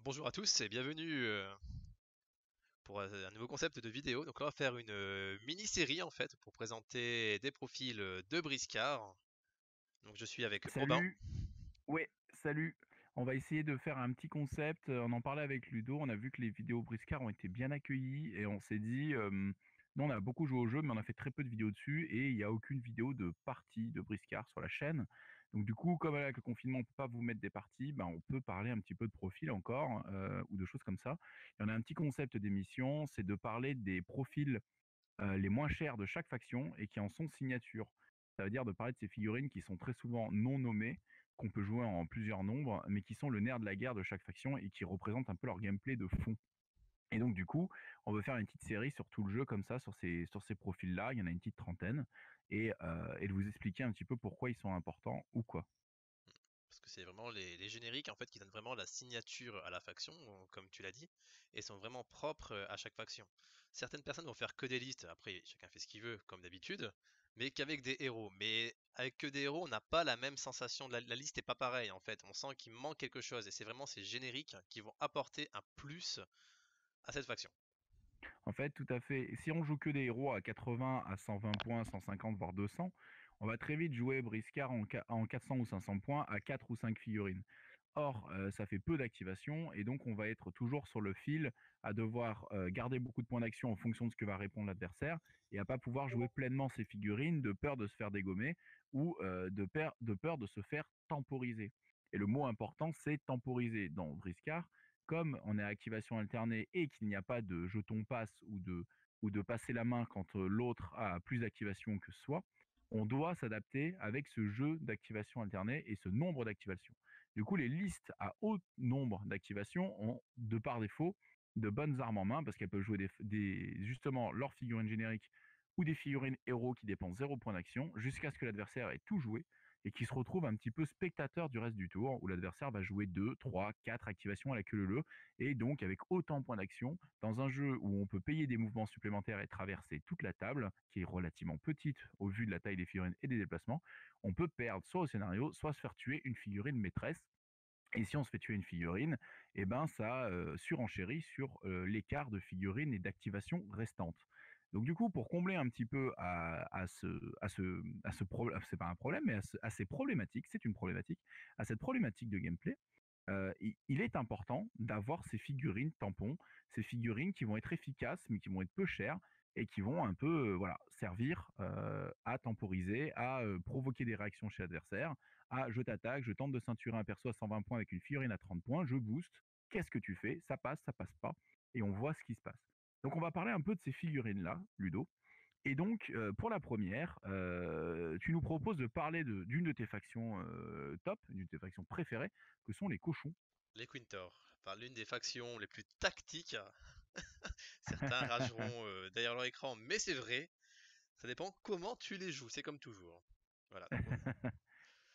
Bonjour à tous et bienvenue pour un nouveau concept de vidéo. Donc là, on va faire une mini-série en fait pour présenter des profils de briscards. Donc je suis avec Aubin. Salut, ouais, salut. On va essayer de faire un petit concept. On en parlait avec Ludo. On a vu que les vidéos Briscard ont été bien accueillies et on s'est dit, nous on a beaucoup joué au jeu, mais on a fait très peu de vidéos dessus et il n'y a aucune vidéo de partie de Briscard sur la chaîne. Donc du coup, comme avec le confinement, on peut pas vous mettre des parties, ben, on peut parler un petit peu de profil encore ou de choses comme ça. Et on a un petit concept d'émission, c'est de parler des profils les moins chers de chaque faction et qui en sont signature. Ça veut dire de parler de ces figurines qui sont très souvent non nommées, qu'on peut jouer en plusieurs nombres, mais qui sont le nerf de la guerre de chaque faction et qui représentent un peu leur gameplay de fond. Et donc du coup, on veut faire une petite série sur tout le jeu comme ça, sur ces profils-là, il y en a une petite trentaine, et de vous expliquer un petit peu pourquoi ils sont importants ou quoi. Parce que c'est vraiment les génériques en fait qui donnent vraiment la signature à la faction, comme tu l'as dit, et sont vraiment propres à chaque faction. Certaines personnes vont faire que des listes, après chacun fait ce qu'il veut comme d'habitude, mais qu'avec des héros. Mais avec que des héros, on n'a pas la même sensation, la liste est pas pareille en fait, on sent qu'il manque quelque chose, et c'est vraiment ces génériques qui vont apporter un plus à cette faction. En fait, tout à fait. Si on joue que des héros à 80, à 120 points, 150, voire 200, on va très vite jouer Briscard en 400 ou 500 points à 4 ou 5 figurines. Or, ça fait peu d'activation et donc on va être toujours sur le fil à devoir garder beaucoup de points d'action en fonction de ce que va répondre l'adversaire et à pas pouvoir jouer pleinement ses figurines de peur de se faire dégommer ou de peur de se faire temporiser. Et le mot important, c'est temporiser. Dans Briscard, comme on est à activation alternée et qu'il n'y a pas de jeton passe ou de passer la main quand l'autre a plus d'activation que soi, on doit s'adapter avec ce jeu d'activation alternée et ce nombre d'activations. Du coup, les listes à haut nombre d'activations ont, de par défaut, de bonnes armes en main parce qu'elles peuvent jouer justement leurs figurines génériques ou des figurines héros qui dépensent 0 points d'action jusqu'à ce que l'adversaire ait tout joué et qui se retrouve un petit peu spectateur du reste du tour où l'adversaire va jouer 2, 3, 4 activations à la queue leu et donc avec autant de points d'action dans un jeu où on peut payer des mouvements supplémentaires et traverser toute la table qui est relativement petite au vu de la taille des figurines et des déplacements, on peut perdre soit au scénario, soit se faire tuer une figurine maîtresse. Et si on se fait tuer une figurine, eh ben ça surenchérit sur l'écart de figurines et d'activation restantes. Donc du coup, pour combler un petit peu à ce problème, c'est pas un problème, mais à ces problématiques, c'est une problématique, à cette problématique de gameplay, il est important d'avoir ces figurines tampons, ces figurines qui vont être efficaces, mais qui vont être peu chères et qui vont un peu voilà, servir à temporiser, à provoquer des réactions chez l'adversaire. Ah, je t'attaque, je tente de ceinturer un perso à 120 points avec une figurine à 30 points, je booste. Qu'est-ce que tu fais? Ça passe pas, et on voit ce qui se passe. Donc on va parler un peu de ces figurines-là, Ludo. Et donc, pour la première, tu nous proposes de parler d'une de tes factions top, d'une de tes factions préférées, que sont les cochons. Les Quintor, enfin l'une des factions les plus tactiques. Certains rageront derrière leur écran, mais c'est vrai, ça dépend comment tu les joues, c'est comme toujours. Voilà, donc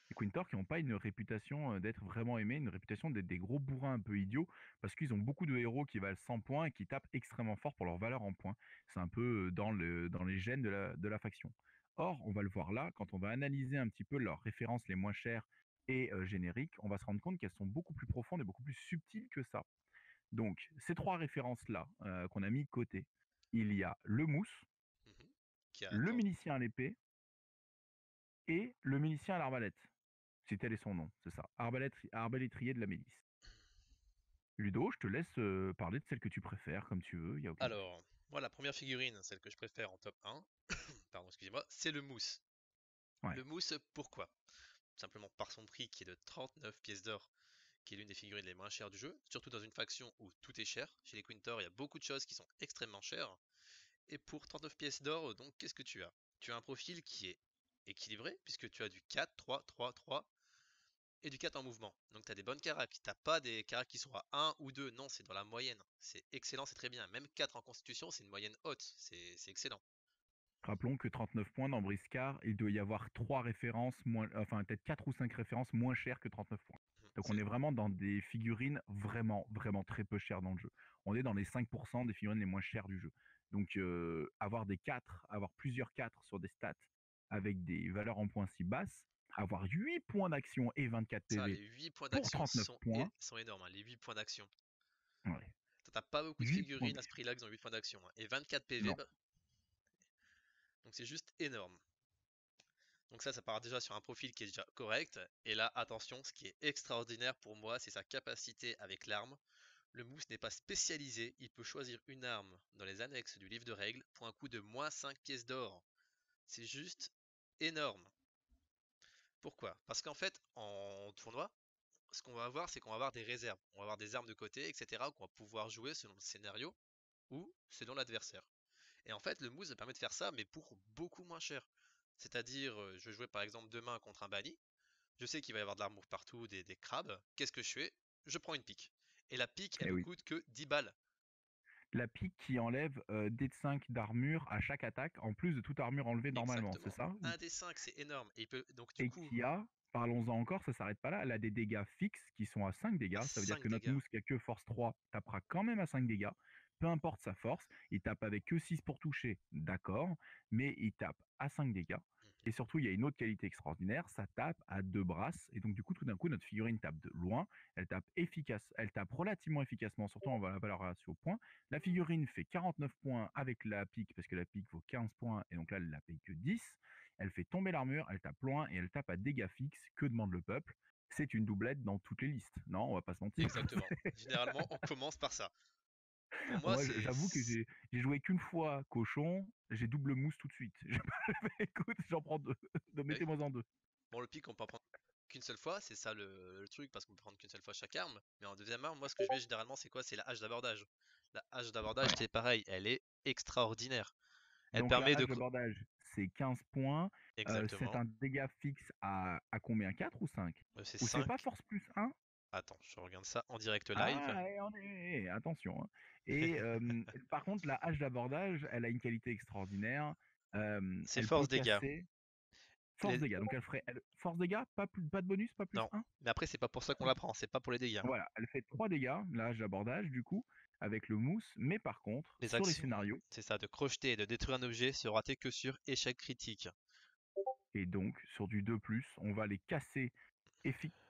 Les Quintor qui n'ont pas une réputation d'être vraiment aimés, une réputation d'être des gros bourrins un peu idiots, parce qu'ils ont beaucoup de héros qui valent 100 points et qui tapent extrêmement fort pour leur valeur en points. C'est un peu dans les gènes de la faction. Or, on va le voir là, quand on va analyser un petit peu leurs références les moins chères et génériques, on va se rendre compte qu'elles sont beaucoup plus profondes et beaucoup plus subtiles que ça. Donc, ces trois références-là qu'on a mis de côté, il y a le mousse, mhm. Qui a le quand milicien à l'épée et le milicien à l'arbalète. C'est tel est son nom, c'est ça. Arbalétrier de la milice. Ludo, je te laisse parler de celle que tu préfères, comme tu veux, il n'y a aucun souci. Alors, moi, la première figurine, celle que je préfère en top 1, pardon, excusez-moi, c'est le mousse. Ouais. Le mousse, pourquoi? Tout simplement par son prix qui est de 39 pièces d'or, qui est l'une des figurines les moins chères du jeu, surtout dans une faction où tout est cher. Chez les Quintor, il y a beaucoup de choses qui sont extrêmement chères. Et pour 39 pièces d'or, donc, qu'est-ce que tu as? Tu as un profil qui est équilibré, puisque tu as du 4, 3, 3, 3, et du 4 en mouvement. Donc tu as des bonnes caracs. T'as pas des caracs qui sont à 1 ou 2, non, c'est dans la moyenne. C'est excellent, c'est très bien. Même 4 en constitution, c'est une moyenne haute. C'est excellent. Rappelons que 39 points dans Briscard, il doit y avoir 3 références, moins, enfin peut-être 4 ou 5 références moins chères que 39 points. Donc on C'est est vraiment dans des figurines vraiment, vraiment très peu chères dans le jeu. On est dans les 5% des figurines les moins chères du jeu. Donc avoir des 4, avoir plusieurs 4 sur des stats avec des valeurs en points si basses, avoir 8 points d'action et 24 ça, PV les 8 points pour d'action 39 points, sont énormes, hein, les 8 points d'action. Ouais. T'as pas beaucoup de 8 points figurines à ce d'action. prix-là qui ont 8 points d'action, hein. Et 24 PV, Non. bah, donc c'est juste énorme. Donc ça part déjà sur un profil qui est déjà correct. Et là, attention, ce qui est extraordinaire pour moi, c'est sa capacité avec l'arme. Le mousse n'est pas spécialisé, il peut choisir une arme dans les annexes du livre de règles pour un coût de moins 5 pièces d'or. C'est juste énorme. Pourquoi? Parce qu'en fait, en tournoi, ce qu'on va avoir, c'est qu'on va avoir des réserves. On va avoir des armes de côté, etc. qu'on va pouvoir jouer selon le scénario ou selon l'adversaire. Et en fait, le mousse permet de faire ça, mais pour beaucoup moins cher. C'est-à-dire, je vais jouer par exemple demain contre un banni. Je sais qu'il va y avoir de l'armure partout, des crabes. Qu'est-ce que je fais? Je prends une pique. Et la pique, elle Eh me oui. coûte que 10 balles. La pique qui enlève d 5 d'armure à chaque attaque, en plus de toute armure enlevée normalement, c'est Exactement. ça? Un des 5, c'est énorme. Et il peut, donc du Et coup, qui a, parlons-en encore, ça s'arrête pas là, elle a des dégâts fixes qui sont à 5 à dégâts. Ça veut dire 5 que notre dégâts. mousse qui a que force 3 tapera quand même à 5 dégâts. Peu importe sa force, il tape avec que 6 pour toucher, d'accord, mais il tape à 5 dégâts. Mhm. Et surtout, il y a une autre qualité extraordinaire, ça tape à 2 brasses. Et donc, du coup, tout d'un coup, notre figurine tape de loin, elle tape efficace, elle tape relativement efficacement, surtout en la valeur ratio point. La figurine fait 49 points avec la pique, parce que la pique vaut 15 points, et donc là, elle la paye que 10. Elle fait tomber l'armure, elle tape loin et elle tape à dégâts fixes. Que demande le peuple? C'est une doublette dans toutes les listes. Non, on va pas se mentir. Exactement. Généralement, on commence par ça. Pour moi, Moi, c'est... j'avoue que j'ai joué qu'une fois cochon, j'ai double mousse tout de suite. Écoute, j'en prends deux. Mais Mettez-moi en deux. bon, le pic, on peut en prendre qu'une seule fois, c'est ça le truc, parce qu'on peut prendre qu'une seule fois chaque arme. Mais en deuxième arme, moi, ce que je mets généralement, c'est quoi? C'est la hache d'abordage. La hache d'abordage, Ouais. c'est pareil, elle est extraordinaire. Elle Donc la permet de... hache d'abordage, c'est 15 points. C'est Exactement. un dégât fixe à combien? 4 ou 5? C'est Ou c'est pas 5. force plus 1? Attends, je regarde ça en direct live. Ah, et on est... Attention, hein. Et par contre, la hache d'abordage, elle a une qualité extraordinaire. C'est Elle peut force dégâts. casser force Les- dégâts. Donc force dégâts, pas de bonus, pas plus Non. 1. Mais après, c'est pas pour ça qu'on Ok. la prend, c'est pas pour les dégâts. Voilà, elle fait 3 dégâts, la hache d'abordage, du coup, avec le mousse. Mais par contre, Les sur les actions, scénarios, c'est ça, de crocheter et de détruire un objet, se rater que sur échec critique. et donc sur du 2+, on va les casser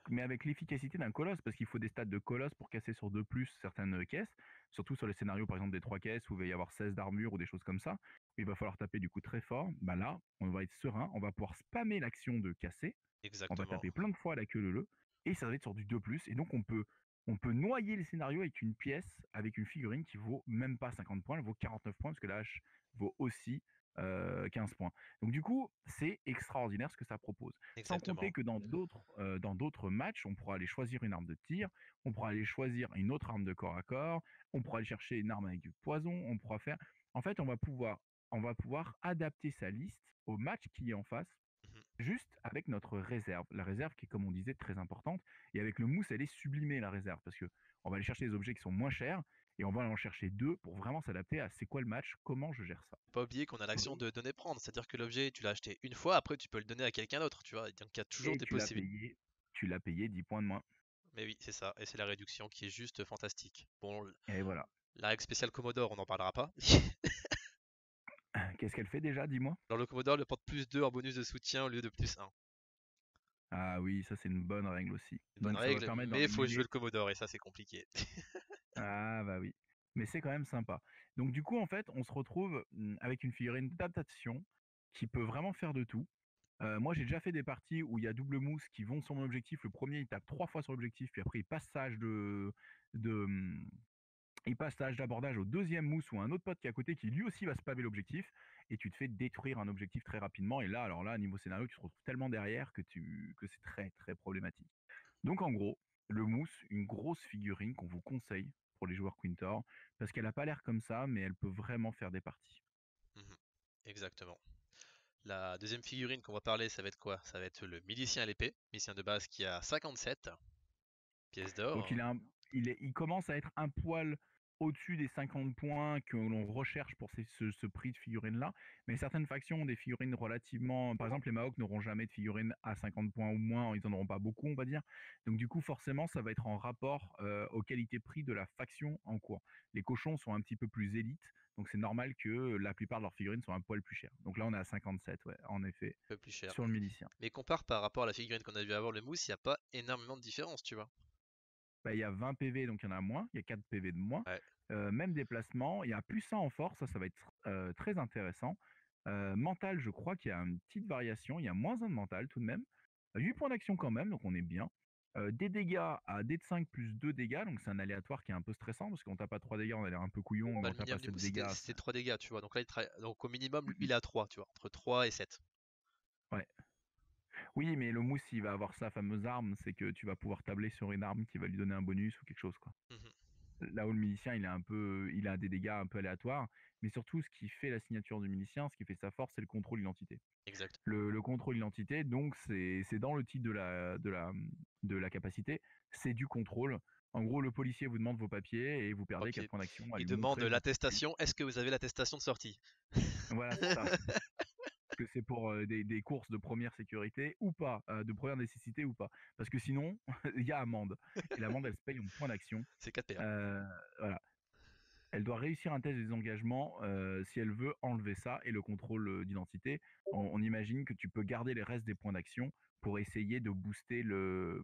mais avec l'efficacité d'un colosse, parce qu'il faut des stats de colosse pour casser sur 2+, certaines caisses, surtout sur les scénarios par exemple des 3 caisses où il va y avoir 16 d'armure ou des choses comme ça, où il va falloir taper du coup très fort. Bah là, on va être serein, on va pouvoir spammer l'action de casser, on va Exactement. taper plein de fois à la queue leu, et ça va être sur du 2+, et donc on peut noyer les scénarios avec une pièce, avec une figurine qui vaut même pas 50 points, elle vaut 49 points, parce que la hache vaut aussi 15 points. Donc du coup, c'est extraordinaire ce que ça propose. Sans compter Exactement. que dans d'autres matchs, on pourra aller choisir une arme de tir, on pourra aller choisir une autre arme de corps à corps, on pourra aller chercher une arme avec du poison, on pourra faire. En fait, on va pouvoir adapter sa liste au match qui est en face, Mhm. juste avec notre réserve. La réserve qui est, comme on disait, très importante. Et avec le mousse, elle est sublimée, la réserve, parce que on va aller chercher des objets qui sont moins chers et on va en chercher deux pour vraiment s'adapter à c'est quoi le match, comment je gère ça. Faut pas oublier qu'on a l'action Donc, de donner-prendre, c'est-à-dire que l'objet, tu l'as acheté une fois, après tu peux le donner à quelqu'un d'autre, tu vois. Donc il y a toujours et des tu l'as possibilités. payé, tu l'as payé 10 points de moins. Mais oui, c'est ça, et c'est la réduction qui est juste fantastique. Bon, Et voilà. la règle spéciale Commodore, on n'en parlera pas. Qu'est-ce qu'elle fait déjà, dis-moi? Alors le Commodore le porte plus 2 en bonus de soutien au lieu de plus 1. Ah oui, ça c'est une bonne règle aussi. Une bonne Donc ça va règle, permettre d'en mais il faut jouer émuler. le Commodore, et ça c'est compliqué. Ah bah oui. Mais c'est quand même sympa. Donc du coup, en fait, on se retrouve avec une figurine d'adaptation qui peut vraiment faire de tout. Moi, j'ai déjà fait des parties où il y a double mousse qui vont sur mon objectif. Le premier, il tape 3 fois sur l'objectif, puis après, de, hum, il passe stage d'abordage au deuxième mousse ou un autre pote qui est à côté qui lui aussi va spammer l'objectif et tu te fais détruire un objectif très rapidement. Et là, alors là, niveau scénario, tu te retrouves tellement derrière que c'est très très problématique. Donc en gros, le mousse, une grosse figurine qu'on vous conseille pour les joueurs Quintor parce qu'elle a pas l'air comme ça, mais elle peut vraiment faire des parties. Mhm. Exactement. La deuxième figurine qu'on va parler, ça va être quoi? Ça va être le milicien à l'épée, milicien de base qui a 57 pièces Donc d'or. il commence à être un poil au-dessus des 50 points que l'on recherche pour ce prix de figurine-là. Mais certaines factions ont des figurines relativement... Par exemple, les Maoks n'auront jamais de figurines à 50 points ou moins, ils n'en auront pas beaucoup, on va dire. Donc du coup, forcément, ça va être en rapport aux qualités-prix de la faction en cours. Les cochons sont un petit peu plus élites, donc c'est normal que la plupart de leurs figurines soient un poil plus chères. Donc là, on est à 57, ouais, en effet, Un peu plus cher. sur le milicien. Mais compare par rapport à la figurine qu'on a vu avant, le mousse, il n'y a pas énormément de différence, tu vois. bah, il y a 20 PV, donc il y en a moins, il y a 4 PV de moins. Ouais. Même déplacement, il y a plus 1 en force, ça va être très intéressant. Mental, je crois qu'il y a une petite variation, il y a moins 1 de mental tout de même. 8 points d'action quand même, donc on est bien. Des dégâts à D de 5 plus 2 dégâts, donc c'est un aléatoire qui est un peu stressant, parce qu'on tape à 3 dégâts, on a l'air un peu couillon, mais Bah, on le tape à minimum du 7 coup dégâts. c'était 3 dégâts, tu vois. Donc là, donc au minimum, lui, il est à 3, tu vois. Entre 3 et 7. Ouais. Oui, mais le mousse, il va avoir sa fameuse arme, c'est que tu vas pouvoir tabler sur une arme qui va lui donner un bonus ou quelque chose, quoi. Mhm. Là où le milicien, il a des dégâts un peu aléatoires, mais surtout, ce qui fait la signature du milicien, ce qui fait sa force, c'est le contrôle d'identité. Exact. Le contrôle d'identité, donc c'est dans le titre de la capacité, c'est du contrôle. En gros, le policier vous demande vos papiers et vous perdez Ok. 4 points d'action à Il lui demande montrer vos papiers. l'attestation. Est-ce que vous avez l'attestation de sortie? Voilà, c'est ça. Que c'est pour des courses de première sécurité ou pas, de première nécessité ou pas. Parce que sinon, il y a amende. Et l'amende, elle se paye en points d'action. C'est 4 PA. Voilà. Elle doit réussir un test des engagements si elle veut enlever ça et le contrôle d'identité. On imagine que tu peux garder les restes des points d'action pour essayer de booster le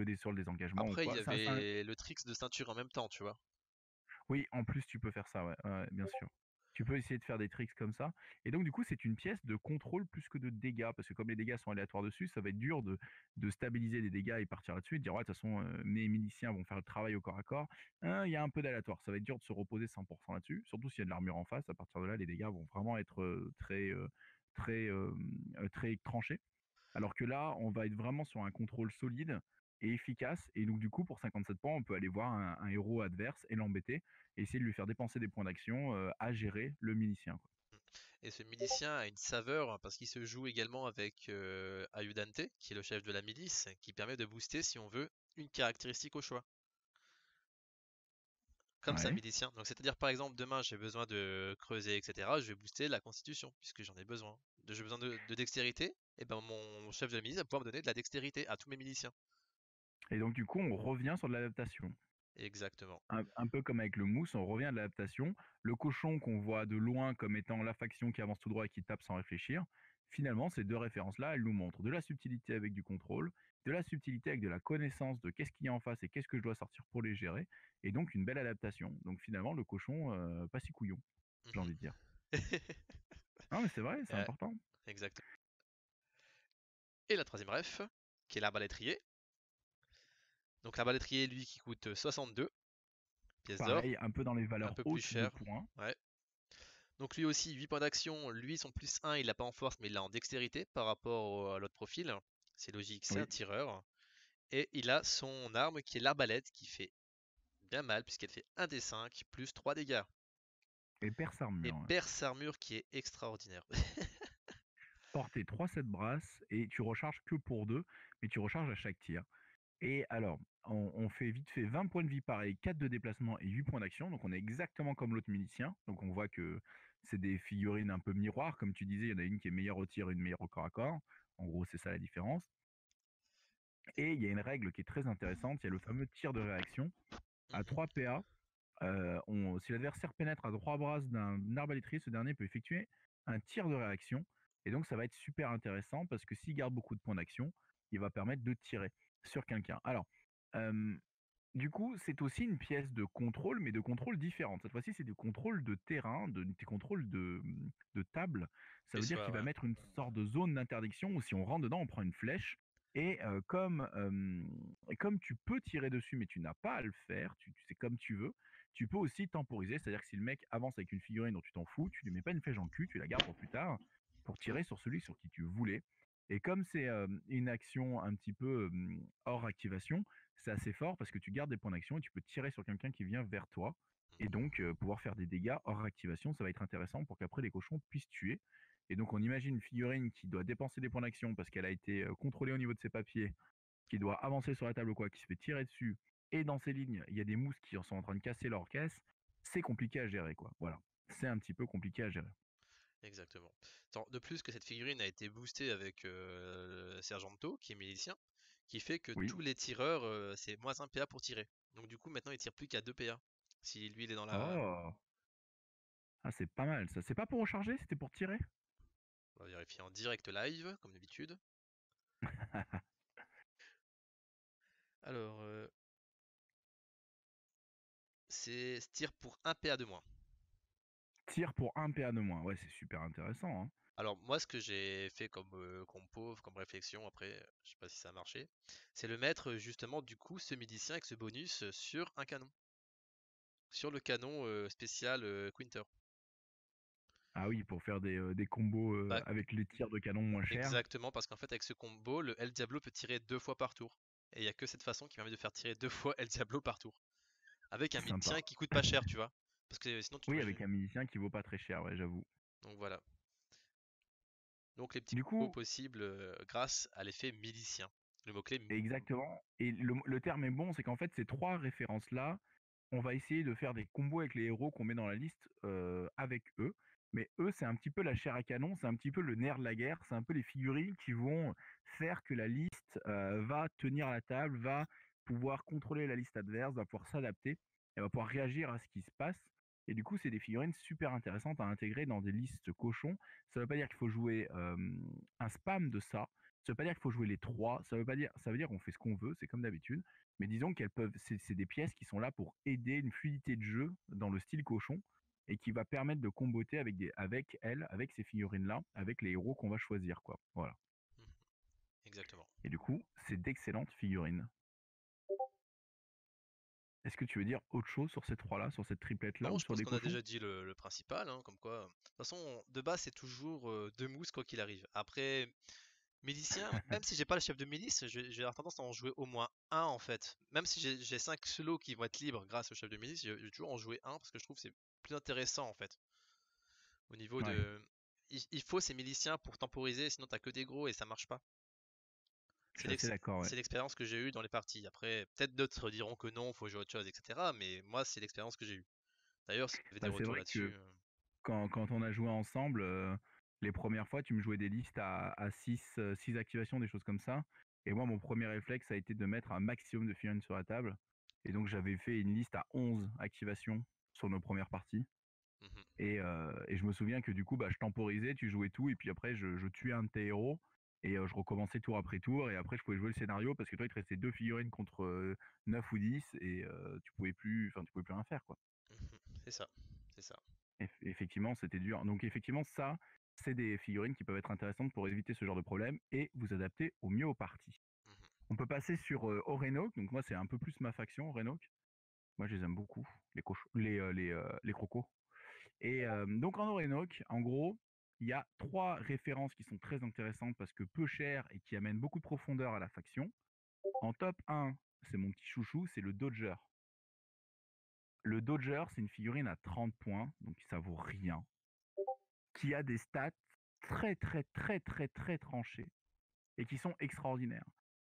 dé sur le désengagement ou Après, il quoi. y avait le tricks de ceinture en même temps, tu vois. Oui, en plus, tu peux faire ça, ouais, ouais, bien sûr. Tu peux essayer de faire des tricks comme ça. Et donc, du coup, c'est une pièce de contrôle plus que de dégâts, parce que comme les dégâts sont aléatoires dessus, ça va être dur de stabiliser des dégâts et partir là-dessus et de dire, ouais, de toute façon, mes miliciens vont faire le travail au corps à corps. Hein, il y a un peu d'aléatoire. Ça va être dur de se reposer 100% là-dessus, surtout s'il y a de l'armure en face. À partir de là, les dégâts vont vraiment être très tranchés. Alors que là, on va être vraiment sur un contrôle solide et efficace. Et donc, du coup, pour 57 points, on peut aller voir un héros adverse et l'embêter et essayer de lui faire dépenser des points d'action à gérer le milicien, quoi. Et ce milicien a une saveur parce qu'il se joue également avec Ayudante, qui est le chef de la milice, qui permet de booster, si on veut, une caractéristique au choix. Comme ça, Ouais. milicien. Donc, c'est-à-dire, par exemple, demain, j'ai besoin de creuser, etc. Je vais booster la constitution, puisque j'en ai besoin. J'ai besoin de dextérité, et ben mon chef de la milice va pouvoir me donner de la dextérité à tous mes miliciens. Et donc, du coup, on revient sur de l'adaptation. Exactement. Un peu comme avec le mousse, on revient à de l'adaptation. Le cochon qu'on voit de loin comme étant la faction qui avance tout droit et qui tape sans réfléchir, finalement, ces deux références-là, elles nous montrent de la subtilité avec du contrôle, de la subtilité avec de la connaissance de qu'est-ce qu'il y a en face et qu'est-ce que je dois sortir pour les gérer, et donc une belle adaptation. Donc finalement, le cochon, pas si couillon, j'ai Mhm. envie de dire. Non, mais c'est vrai, c'est Ouais, important. exactement. Et la troisième ref, qui est l'arbalétrier. Donc l'arbalétrier, lui, qui coûte 62 pièces d'or, Pareil, un peu dans les un valeurs peu plus hautes de cher. points. Ouais. Donc lui aussi, 8 points d'action. Lui, son plus 1, il l'a pas en force, mais il l'a en dextérité par rapport à l'autre profil. C'est logique, c'est un Oui, tireur. Et il a son arme qui est l'arbalète, qui fait bien mal, puisqu'elle fait 1 des 5 plus 3 dégâts. et perce Et armure, ouais. perce armure qui est extraordinaire. Porter 3 7 brasses et tu recharges que pour 2, mais tu recharges à chaque tir. Et alors, on fait vite fait 20 points de vie pareil, 4 de déplacement et 8 points d'action. Donc on est exactement comme l'autre milicien. Donc on voit que c'est des figurines un peu miroirs. Comme tu disais, il y en a une qui est meilleure au tir et une meilleure au corps à corps. En gros, c'est ça la différence. Et il y a une règle qui est très intéressante. Il y a le fameux tir de réaction. À Mhm. 3 PA, si l'adversaire pénètre à 3 brasses d'un arbalétrier, ce dernier peut effectuer un tir de réaction. Et donc ça va être super intéressant parce que s'il garde beaucoup de points d'action, il va permettre de tirer sur quelqu'un. Alors, euh, du coup, c'est aussi une pièce de contrôle, mais de contrôle différente. Cette fois-ci, c'est du contrôle de terrain, des contrôles de table. Ça Et veut dire soit, qu'il va ouais. mettre une sorte de zone d'interdiction où si on rentre dedans, on prend une flèche. Et comme tu peux tirer dessus, mais tu n'as pas à le faire, tu sais comme tu veux, tu peux aussi temporiser. C'est-à-dire que si le mec avance avec une figurine dont tu t'en fous, tu lui mets pas une flèche en cul, tu la gardes pour plus tard, pour tirer sur celui sur qui tu voulais. Et comme c'est une action un petit peu hors activation, c'est assez fort parce que tu gardes des points d'action et tu peux tirer sur quelqu'un qui vient vers toi et donc pouvoir faire des dégâts hors activation. Ça va être intéressant pour qu'après les cochons puissent tuer. Et donc on imagine une figurine qui doit dépenser des points d'action parce qu'elle a été contrôlée au niveau de ses papiers, qui doit avancer sur la table ou quoi, qui se fait tirer dessus. Et dans ces lignes, il y a des mousses qui sont en train de casser leur caisse. C'est compliqué à gérer, quoi. Voilà. C'est un petit peu compliqué à gérer. Exactement. De plus que cette figurine a été boostée avec Sergento, qui est milicien, qui fait que Oui. tous les tireurs, c'est moins 1 PA pour tirer. Donc du coup, maintenant, il tire plus qu'à 2 PA. Si lui, il est dans la... Oh. Ah, c'est pas mal ça. C'est pas pour recharger, c'était pour tirer. On va vérifier en direct live, comme d'habitude. Alors, C'est tir pour 1 PA de moins. Tir pour 1 PA de moins. Ouais, c'est super intéressant, hein. Alors moi, ce que j'ai fait comme compo, comme réflexion, après, je sais pas si ça a marché, c'est le mettre justement du coup ce milicien avec ce bonus sur un canon, sur le canon spécial Quinter. Ah oui, pour faire des combos Bah, avec les tirs de canon moins chers. exactement, parce qu'en fait avec ce combo, le El Diablo peut tirer 2 fois par tour. Et il y a que cette façon qui permet de faire tirer 2 fois El Diablo par tour. Avec un Sympa. milicien qui coûte pas cher, tu vois. Parce que sinon tu Oui, avec t'imagines. un milicien qui vaut pas très cher, ouais, j'avoue. Donc voilà. Donc les petits Du combos coup, possibles grâce à l'effet milicien. Le mot-clé. exactement. Et le terme est bon, c'est qu'en fait, ces trois références-là, on va essayer de faire des combos avec les héros qu'on met dans la liste avec eux. Mais eux, c'est un petit peu la chair à canon, c'est un petit peu le nerf de la guerre, c'est un peu les figurines qui vont faire que la liste va tenir la table, va pouvoir contrôler la liste adverse, va pouvoir s'adapter, et va pouvoir réagir à ce qui se passe. Et du coup, c'est des figurines super intéressantes à intégrer dans des listes cochons. Ça ne veut pas dire qu'il faut jouer un spam de ça. Ça veut pas dire qu'il faut jouer les trois. Ça veut dire qu'on fait ce qu'on veut, c'est comme d'habitude. Mais disons qu'elles peuvent, c'est des pièces qui sont là pour aider une fluidité de jeu dans le style cochon et qui va permettre de comboter avec elles, avec ces figurines-là, avec les héros qu'on va choisir, quoi. Voilà. Mhm, exactement. Et du coup, c'est d'excellentes figurines. Est-ce que tu veux dire autre chose sur ces trois-là, sur cette triplette-là Non, ou je sur pense les qu'on a cochons? déjà dit le principal, hein, comme quoi. De toute façon, de base, c'est toujours deux mousses quoi qu'il arrive. Après, milicien, même si j'ai pas le chef de milice, j'ai avoir tendance à en jouer au moins un en fait. Même si j'ai 5 slots qui vont être libres grâce au chef de milice, je vais toujours en jouer un parce que je trouve que c'est plus intéressant en fait. Au niveau Ouais, de. Il faut ces miliciens pour temporiser, sinon t'as que des gros et ça marche pas. je suis assez d'accord, ouais. C'est l'expérience que j'ai eue dans les parties. Après, peut-être d'autres diront que non, faut jouer autre chose, etc. Mais moi, c'est l'expérience que j'ai eue. D'ailleurs, si vous avez des Bah, c'est retours vrai que là-dessus. quand on a joué ensemble, les premières fois, tu me jouais des listes à 6 activations, des choses comme ça. Et moi, mon premier réflexe a été de mettre un maximum de figurines sur la table. Et donc, j'avais fait une liste à 11 activations sur nos premières parties. Mhm. Et je me souviens que du coup, bah, je temporisais, tu jouais tout, et puis après, je tuais un de tes héros. Et je recommençais tour après tour. Et après, je pouvais jouer le scénario parce que toi, il te restait deux figurines contre 9 ou 10. Et tu pouvais plus rien faire, quoi. Mhm. C'est ça. C'est ça. Effectivement, c'était dur. Donc effectivement, ça, c'est des figurines qui peuvent être intéressantes pour éviter ce genre de problème et vous adapter au mieux aux parties. Mhm. On peut passer sur Orenok. Donc moi, c'est un peu plus ma faction, Orenok. Moi, je les aime beaucoup, les crocos. Et donc en Orenok, en gros, il y a trois références qui sont très intéressantes parce que peu cher et qui amènent beaucoup de profondeur à la faction. En top 1, c'est mon petit chouchou, c'est le Dodger. Le Dodger, c'est une figurine à 30 points, donc ça vaut rien, qui a des stats très très très très très tranchées et qui sont extraordinaires.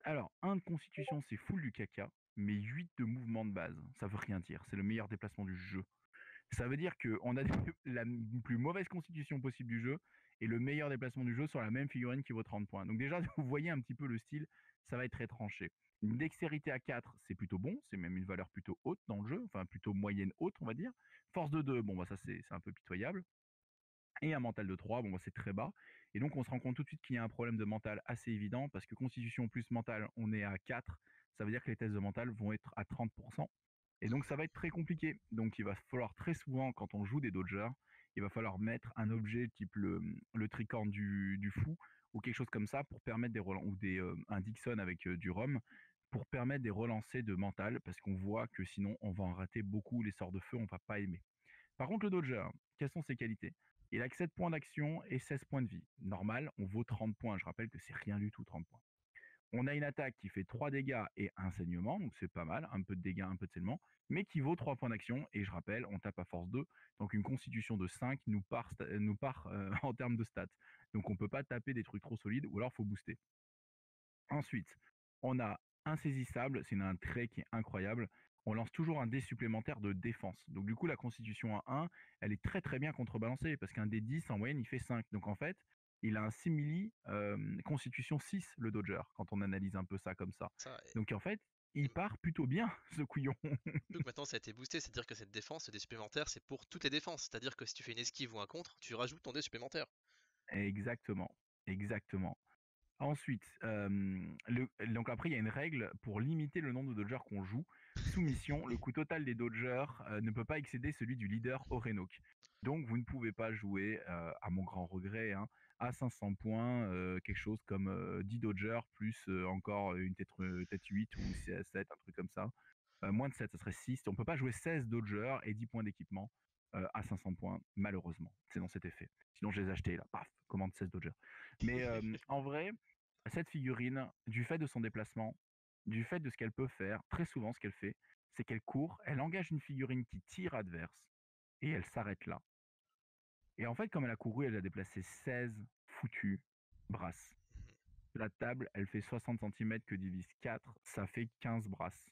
Alors, 1 de constitution, c'est full du caca, mais 8 de mouvement de base, ça veut rien dire, c'est le meilleur déplacement du jeu. Ça veut dire qu'on a la plus mauvaise constitution possible du jeu et le meilleur déplacement du jeu sur la même figurine qui vaut 30 points. Donc déjà, vous voyez un petit peu le style, ça va être très tranché. Une dextérité à 4, c'est plutôt bon, c'est même une valeur plutôt haute dans le jeu, enfin plutôt moyenne haute, on va dire. Force de 2, bon bah ça c'est un peu pitoyable. Et un mental de 3, bon bah c'est très bas. Et donc on se rend compte tout de suite qu'il y a un problème de mental assez évident, parce que constitution plus mental, on est à 4, ça veut dire que les tests de mental vont être à 30%. Et donc ça va être très compliqué. Donc il va falloir très souvent, quand on joue des dodgers, il va falloir mettre un objet type le tricorne du fou, ou quelque chose comme ça, pour permettre des relans, ou un Dixon avec du rhum, pour permettre des relancers de mental, parce qu'on voit que sinon on va en rater beaucoup, les sorts de feu, on va pas aimer. Par contre, le Dodger, quelles sont ses qualités? Il a que 7 points d'action et 16 points de vie. Normal, on vaut 30 points. Je rappelle que c'est rien du tout, 30 points. On a une attaque qui fait 3 dégâts et un saignement, donc c'est pas mal, un peu de dégâts, un peu de saignement, mais qui vaut 3 points d'action, et je rappelle, on tape à force 2, donc une constitution de 5 nous part en termes de stats. Donc on peut pas taper des trucs trop solides, ou alors faut booster. Ensuite, on a insaisissable, c'est un trait qui est incroyable. On lance toujours un dé supplémentaire de défense. Donc du coup, la constitution à 1, elle est très très bien contrebalancée parce qu'un dé 10 en moyenne, il fait 5. Donc en fait, il a un simili constitution 6, le Dodger, quand on analyse un peu ça comme ça. Ça, Donc en fait, et il part plutôt bien, ce couillon. surtout que maintenant ça a été boosté, c'est-à-dire que cette défense, ce dé supplémentaire, c'est pour toutes les défenses. C'est-à-dire que si tu fais une esquive ou un contre, tu rajoutes ton dé supplémentaire. Exactement, exactement. Ensuite, donc après, il y a une règle pour limiter le nombre de Dodgers qu'on joue. Soumission, le coût total des dodgers ne peut pas excéder celui du leader Orenok. Donc vous ne pouvez pas jouer, à mon grand regret, hein, à 500 points, quelque chose comme 10 dodgers plus encore une tête 8 ou 7, un truc comme ça. Moins de 7, ça serait 6. On ne peut pas jouer 16 dodgers et 10 points d'équipement à 500 points, malheureusement. C'est dans cet effet. Sinon, je les ai achetés là, paf, commande 16 dodgers. Mais en vrai, cette figurine, du fait de son déplacement, du fait de ce qu'elle peut faire, très souvent ce qu'elle fait, c'est qu'elle court, elle engage une figurine qui tire adverse et elle s'arrête là. Et en fait, comme elle a couru, elle a déplacé 16 foutues brasses. La table, elle fait 60 cm que divise 4, ça fait 15 brasses.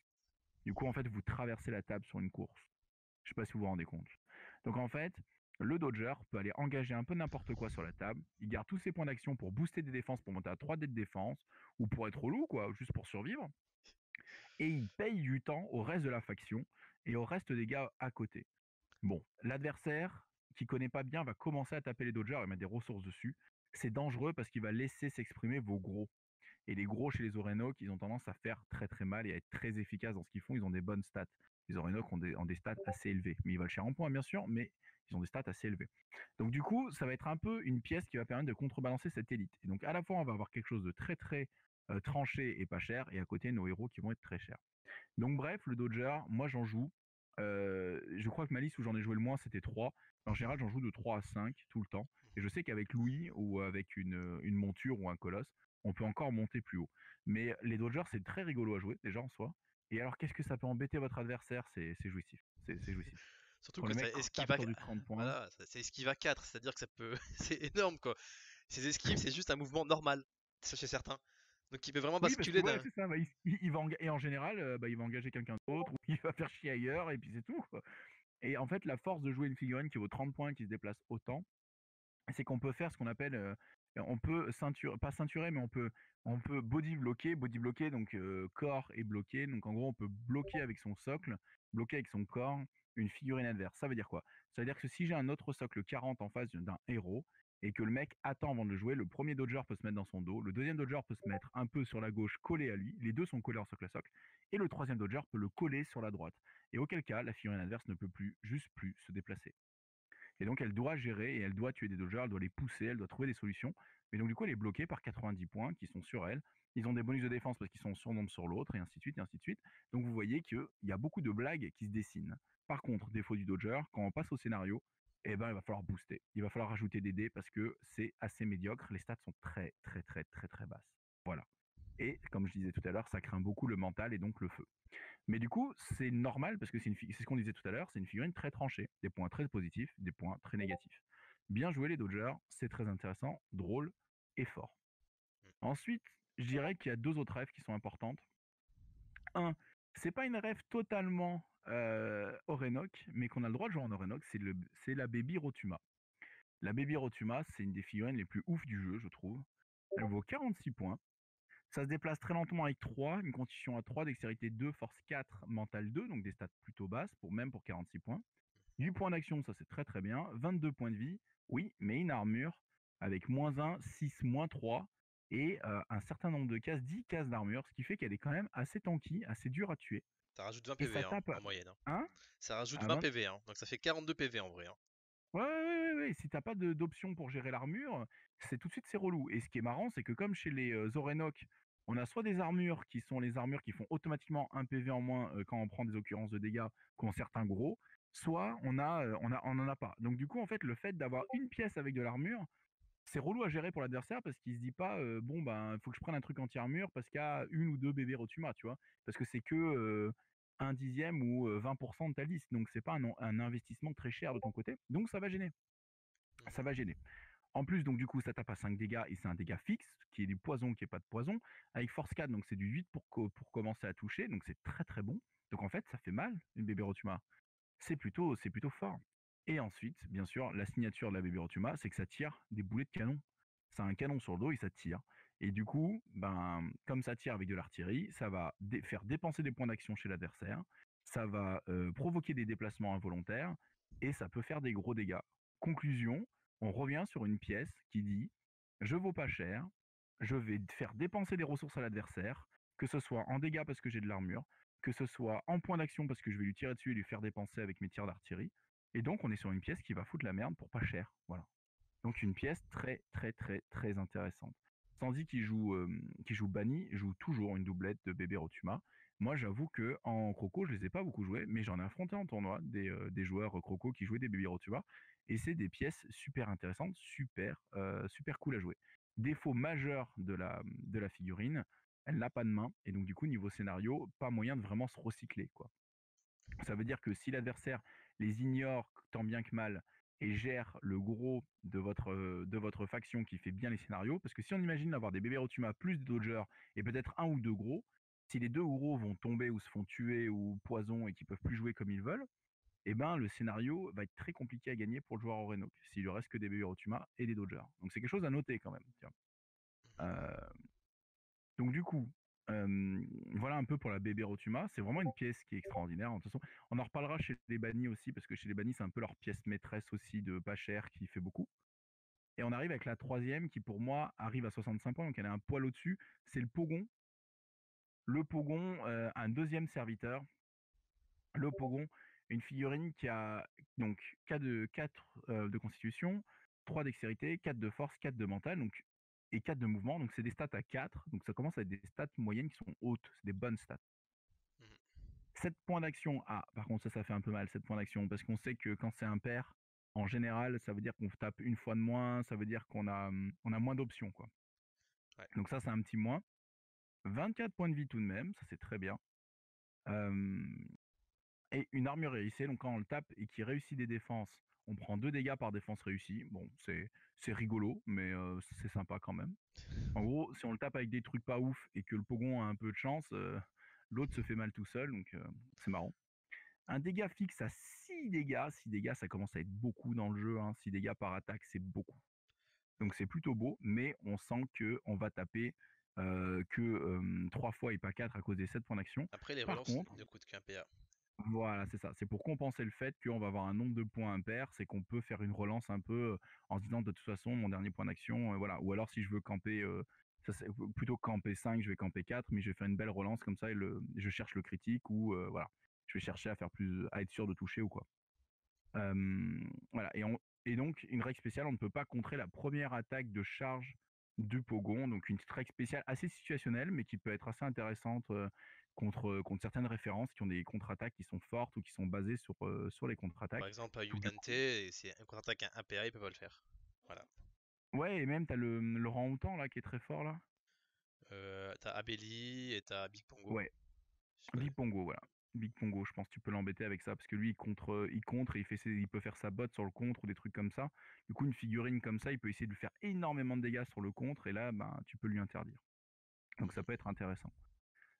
Du coup, en fait, vous traversez la table sur une course. Je sais pas si vous vous rendez compte. Donc en fait, le Dodger peut aller engager un peu n'importe quoi sur la table. Il garde tous ses points d'action pour booster des défenses, pour monter à 3 dés de défense, ou pour être relou, quoi, juste pour survivre. Et il paye du temps au reste de la faction et au reste des gars à côté. Bon, l'adversaire qui connaît pas bien va commencer à taper les Dodgers et mettre des ressources dessus. C'est dangereux parce qu'il va laisser s'exprimer vos gros. Et les gros chez les Orenok, ils ont tendance à faire très très mal et à être très efficaces dans ce qu'ils font. Ils ont des bonnes stats. Les Orenok ont des stats assez élevées. Mais ils valent cher en points, bien sûr, mais ils ont des stats assez élevées. Donc du coup, ça va être un peu une pièce qui va permettre de contrebalancer cette élite. Et donc à la fois, on va avoir quelque chose de très très tranché et pas cher, et à côté, nos héros qui vont être très chers. Donc bref, le Dodger, moi j'en joue. Je crois que ma liste où j'en ai joué le moins, c'était 3. En général, j'en joue de 3 à 5 tout le temps. Et je sais qu'avec Louis ou avec une monture ou un colosse, on peut encore monter plus haut. Mais les Dodgers, c'est très rigolo à jouer, déjà en soi. Et alors, qu'est-ce que ça peut embêter votre adversaire? C'est jouissif. C'est jouissif. Surtout Quand que le ça mec esquive tape à... sur du 30 points. Voilà, c'est esquive à 4, c'est-à-dire que ça peut... c'est énorme, quoi. Ces esquives, c'est juste un mouvement normal, ça chez certains. Donc il peut vraiment Oui, parce que basculer ouais, d'un... c'est ça. Bah, il va et en général, il va engager quelqu'un d'autre ou il va faire chier ailleurs et puis c'est tout, quoi. Et en fait, la force de jouer une figurine qui vaut 30 points, qui se déplace autant, c'est qu'on peut faire ce qu'on appelle, on peut pas ceinturer, mais on peut body bloquer, donc corps et bloquer. Donc en gros, on peut bloquer avec son socle, bloquer avec son corps une figurine adverse. Ça veut dire quoi? Ça veut dire que si j'ai un autre socle 40 en face d'un héros et que le mec attend avant de le jouer, le premier dodger peut se mettre dans son dos, le deuxième dodger peut se mettre un peu sur la gauche, collé à lui, les deux sont collés en socle à socle, et le troisième dodger peut le coller sur la droite. Et auquel cas, la figurine adverse ne peut plus se déplacer. Et donc, elle doit gérer et elle doit tuer des dodgers, elle doit les pousser, elle doit trouver des solutions. Mais donc, du coup, elle est bloquée par 90 points qui sont sur elle. Ils ont des bonus de défense parce qu'ils sont en surnombre sur l'autre, et ainsi de suite, et ainsi de suite. Donc, vous voyez qu'il y a beaucoup de blagues qui se dessinent. Par contre, défaut du dodger, quand on passe au scénario, eh ben, il va falloir booster. Il va falloir rajouter des dés parce que c'est assez médiocre. Les stats sont très, très, très, très, très basses. Voilà. Et comme je disais tout à l'heure, ça craint beaucoup le mental et donc le feu. Mais du coup, c'est normal parce que c'est ce qu'on disait tout à l'heure, c'est une figurine très tranchée, des points très positifs, des points très négatifs. Bien joué les Dodgers, c'est très intéressant, drôle et fort. Ensuite, je dirais qu'il y a deux autres rêves qui sont importantes. Un, c'est pas une rêve totalement Orenok, mais qu'on a le droit de jouer en Orenok, c'est la Baby Rotuma. La Baby Rotuma, c'est une des figurines les plus ouf du jeu, je trouve. Elle vaut 46 points. Ça se déplace très lentement avec 3, une constitution à 3, dextérité 2, force 4, mental 2, donc des stats plutôt basses, même pour 46 points. 8 points d'action, ça c'est très très bien. 22 points de vie, oui, mais une armure avec -1, 6, -3 et un certain nombre de cases, 10 cases d'armure, ce qui fait qu'elle est quand même assez tanky, assez dure à tuer. Ça rajoute 20 Et PV ça hein, tape en moyenne, hein. hein Ça rajoute à 20 20. PV, hein. Donc ça fait 42 PV en vrai, hein. Ouais, ouais, ouais, ouais, si t'as pas d'option pour gérer l'armure, c'est tout de suite c'est relou. Et ce qui est marrant, c'est que comme chez les Zorenok, on a soit des armures qui sont les armures qui font automatiquement un PV en moins quand on prend des occurrences de dégâts, qu'ont certains gros, soit on en a pas. Donc du coup, en fait, le fait d'avoir une pièce avec de l'armure, c'est relou à gérer pour l'adversaire parce qu'il se dit pas bon ben faut que je prenne un truc anti-armure parce qu'il y a une ou deux bébés Rotuma, tu vois, parce que c'est que un dixième ou 20% de ta liste, donc c'est pas un investissement très cher de ton côté, donc ça va gêner, ça Mhm. va gêner. En plus, donc du coup, ça tape à 5 dégâts et c'est un dégât fixe, qui est du poison, qui est pas de poison, avec force 4, donc c'est du 8 pour commencer à toucher, donc c'est très très bon. Donc en fait, ça fait mal, une bébé Rotuma. C'est plutôt fort. Et ensuite, bien sûr, la signature de la Baby Rotuma, c'est que ça tire des boulets de canon. Ça a un canon sur le dos et ça tire. Et du coup, ben, comme ça tire avec de l'artillerie, ça va faire dépenser des points d'action chez l'adversaire, ça va provoquer des déplacements involontaires et ça peut faire des gros dégâts. Conclusion, on revient sur une pièce qui dit je vaux pas cher, je vais faire dépenser des ressources à l'adversaire, que ce soit en dégâts parce que j'ai de l'armure, que ce soit en point d'action parce que je vais lui tirer dessus et lui faire dépenser avec mes tirs d'artillerie. Et donc on est sur une pièce qui va foutre la merde pour pas cher. Voilà. Donc une pièce très très très très intéressante. Sandy qui joue Bani joue toujours une doublette de bébé Rotuma. Moi j'avoue que en croco je les ai pas beaucoup joués, mais j'en ai affronté en tournoi des joueurs croco qui jouaient des bébés Rotuma et c'est des pièces super intéressantes, super cool à jouer. Défaut majeur de la figurine, elle n'a pas de main et donc du coup niveau scénario pas moyen de vraiment se recycler quoi. Ça veut dire que si l'adversaire les ignore tant bien que mal et gère le gros de votre faction qui fait bien les scénarios, parce que si on imagine avoir des bébés Rotuma plus des Dodgers et peut-être un ou deux gros, si les deux gros vont tomber ou se font tuer ou poison et qu'ils peuvent plus jouer comme ils veulent, eh ben le scénario va être très compliqué à gagner pour le joueur Orenok s'il lui reste que des bébés Rotuma et des Dodgers. Donc c'est quelque chose à noter quand même. Tiens. Euh, donc du coup, voilà un peu pour la bébé Rotuma. C'est vraiment une pièce qui est extraordinaire. De toute façon, on en reparlera chez les bannis aussi, parce que chez les bannis, c'est un peu leur pièce maîtresse aussi de pas cher qui fait beaucoup. Et on arrive avec la troisième qui pour moi arrive à 65 points, donc elle est un poil au-dessus. C'est le Pogon. Le Pogon, un deuxième serviteur. Le Pogon, une figurine qui a donc 4 de constitution, 3 dextérité, 4 de force, 4 de mental, donc, et 4 de mouvement. Donc c'est des stats à 4, donc ça commence à être des stats moyennes qui sont hautes, c'est des bonnes stats. Mhm. 7 points d'action, ah par contre ça fait un peu mal 7 points d'action, parce qu'on sait que quand c'est impair, en général ça veut dire qu'on tape une fois de moins, ça veut dire on a moins d'options quoi. Ouais. Donc ça c'est un petit moins. 24 points de vie tout de même, ça c'est très bien. Euh, et une armure hérissée, donc quand on le tape et qu'il réussit des défenses, on prend 2 dégâts par défense réussie. Bon, c'est rigolo, mais c'est sympa quand même. En gros, si on le tape avec des trucs pas ouf et que le Pogon a un peu de chance, l'autre se fait mal tout seul, donc c'est marrant. Un dégât fixe à 6 dégâts. 6 dégâts, ça commence à être beaucoup dans le jeu. Hein. 6 dégâts par attaque, c'est beaucoup. Donc c'est plutôt beau, mais on sent qu'on va taper que 3 fois et pas 4 à cause des 7 points d'action. Après, les Par relances contre, ne coûtent qu'un PA. voilà, c'est ça. C'est pour compenser le fait qu'on va avoir un nombre de points impair, c'est qu'on peut faire une relance un peu en se disant de toute façon mon dernier point d'action, voilà. Ou alors si je veux camper, plutôt que camper 5, je vais camper 4, mais je vais faire une belle relance comme ça et je cherche le critique ou voilà. Je vais chercher à faire plus, à être sûr de toucher ou quoi. Voilà. Et donc une règle spéciale, on ne peut pas contrer la première attaque de charge du Pogon, donc une petite règle spéciale assez situationnelle, mais qui peut être assez intéressante contre certaines références qui ont des contre-attaques qui sont fortes ou qui sont basées sur les Par contre-attaques. exemple, à Donc du Udante, coup, et c'est un contre-attaque à 1 PA, ils peuvent le faire. Voilà. ouais, et même t'as le Laurent Houtan là qui est très fort là. T'as Abelli et t'as Big Pongo. Ouais, Je connais. Big Pongo, voilà. Big Pongo, je pense que tu peux l'embêter avec ça parce que lui il contre et il peut faire sa botte sur le contre ou des trucs comme ça. Du coup, une figurine comme ça, il peut essayer de lui faire énormément de dégâts sur le contre et là, ben, tu peux lui interdire. Donc ça Mhm. peut être intéressant.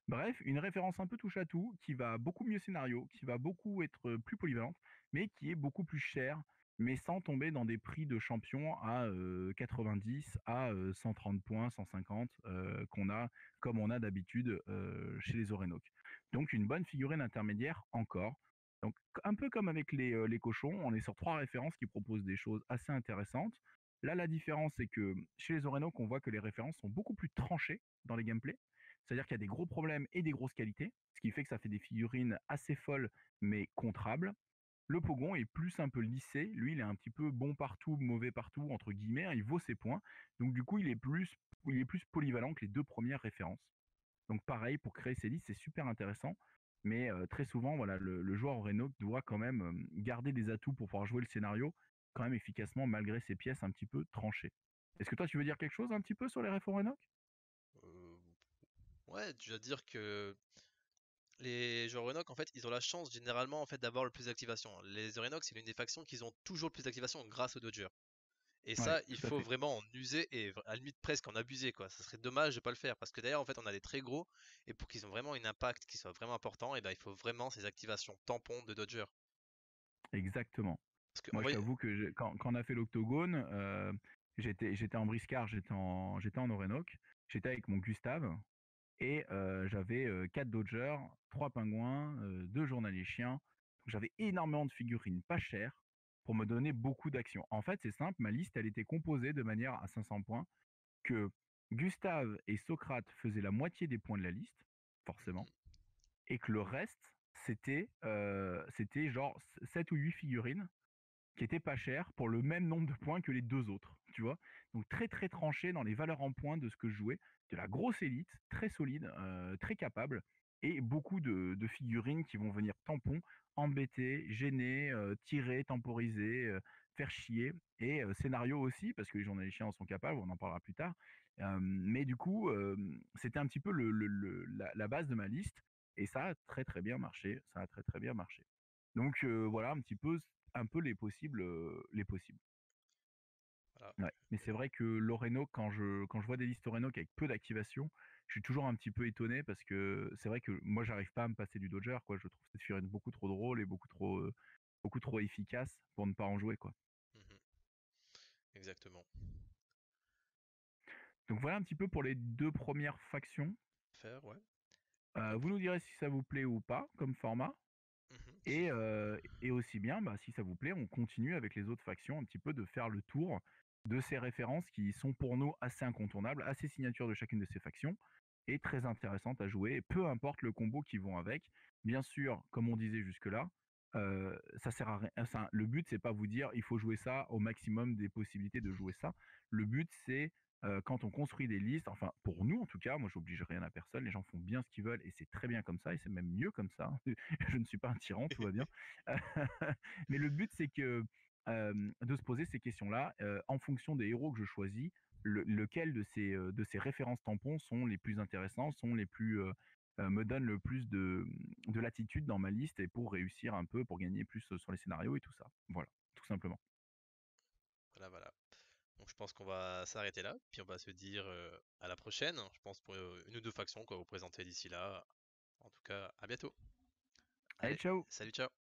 Bref, une référence un peu touche à tout, qui va beaucoup mieux scénario, qui va beaucoup être plus polyvalente, mais qui est beaucoup plus chère, mais sans tomber dans des prix de champion à 90, à 130 points, 150, qu'on a, comme on a d'habitude chez les Orenok. Donc une bonne figurine intermédiaire encore. Donc un peu comme avec les cochons, on est sur 3 références qui proposent des choses assez intéressantes. Là, la différence, c'est que chez les Orenok, on voit que les références sont beaucoup plus tranchées dans les gameplays. C'est-à-dire qu'il y a des gros problèmes et des grosses qualités, ce qui fait que ça fait des figurines assez folles mais contrables. Le Pogon est plus un peu lissé, lui il est un petit peu bon partout, mauvais partout, entre guillemets, hein, il vaut ses points. Donc du coup il est plus polyvalent que les 2 premières références. Donc pareil, pour créer ses listes, c'est super intéressant. Mais très souvent, voilà, le joueur Reno doit quand même garder des atouts pour pouvoir jouer le scénario quand même efficacement malgré ses pièces un petit peu tranchées. Est-ce que toi tu veux dire quelque chose un petit peu sur les réformes Reno? Euh, ouais, tu vas dire que les joueurs Enoch, en fait, ils ont la chance généralement en fait d'avoir le plus d'activation. Les Enoch, c'est l'une des factions qui ont toujours le plus d'activation grâce aux Dodgers. Et Ouais, ça, il tout à faut fait. vraiment en user et à la limite presque en abuser, quoi. Ça serait dommage de pas le faire parce que d'ailleurs, en fait, on a des très gros et pour qu'ils aient vraiment une impact qui soit vraiment important, et ben il faut vraiment ces activations tampons de Dodger. Exactement. Parce que Moi, je envoyer, t'avoue que quand on a fait l'octogone, j'étais en briscard, j'étais en Orénoque, j'étais avec mon Gustave et j'avais 4 Dodgers, 3 pingouins, 2 journaliers chiens. Donc, j'avais énormément de figurines pas chères pour me donner beaucoup d'actions. En fait, c'est simple, ma liste, elle était composée de manière à 500 points que Gustave et Socrate faisaient la moitié des points de la liste, forcément. et que le reste, c'était genre 7 ou 8 figurines qui étaient pas chères pour le même nombre de points que les deux autres, tu vois. Donc très très tranché dans les valeurs en points de ce que je jouais, de la grosse élite, très solide, très capable, et beaucoup de figurines qui vont venir tampon, embêter, gêner, tirer, temporiser, faire chier, et scénario aussi, parce que les journalistes chiens en sont capables, on en parlera plus tard. Mais du coup, c'était un petit peu la base de ma liste, et ça a très très bien marché, ça a très très bien marché. Donc voilà un peu les possibles, les possibles. Voilà. Ouais. Mais c'est vrai que l'Oreno, quand je vois des listes Oreno avec peu d'activation, je suis toujours un petit peu étonné parce que c'est vrai que moi j'arrive pas à me passer du Dodger, quoi. Je trouve cette figurine beaucoup trop drôle et beaucoup trop efficace pour ne pas en jouer, quoi. Mhm. Exactement. Donc voilà un petit peu pour les deux premières factions. Faire, ouais. Donc, Vous nous direz si ça vous plaît ou pas comme format. si. Et aussi bien, bah, si ça vous plaît, on continue avec les autres factions, un petit peu de faire le tour de ces références qui sont pour nous assez incontournables, assez signatures de chacune de ces factions, et très intéressantes à jouer, peu importe le combo qui vont avec. Bien sûr, comme on disait jusque-là, ça sert à rien. Enfin, le but, c'est pas vous dire il faut jouer ça au maximum des possibilités de jouer ça. Le but, c'est quand on construit des listes, enfin pour nous en tout cas, moi j'oblige rien à personne, les gens font bien ce qu'ils veulent et c'est très bien comme ça et c'est même mieux comme ça. Je ne suis pas un tyran, tout va bien. Mais le but c'est que de se poser ces questions-là en fonction des héros que je choisis, lequel de ces références tampons sont les plus intéressants, sont les plus me donnent le plus de latitude dans ma liste et pour réussir un peu, pour gagner plus sur les scénarios et tout ça. Voilà, tout simplement. Voilà, voilà. Donc je pense qu'on va s'arrêter là, puis on va se dire à la prochaine. Je pense pour une ou deux factions qu'on va vous présenter d'ici là. En tout cas, à bientôt. Allez, Allez, ciao! salut, ciao.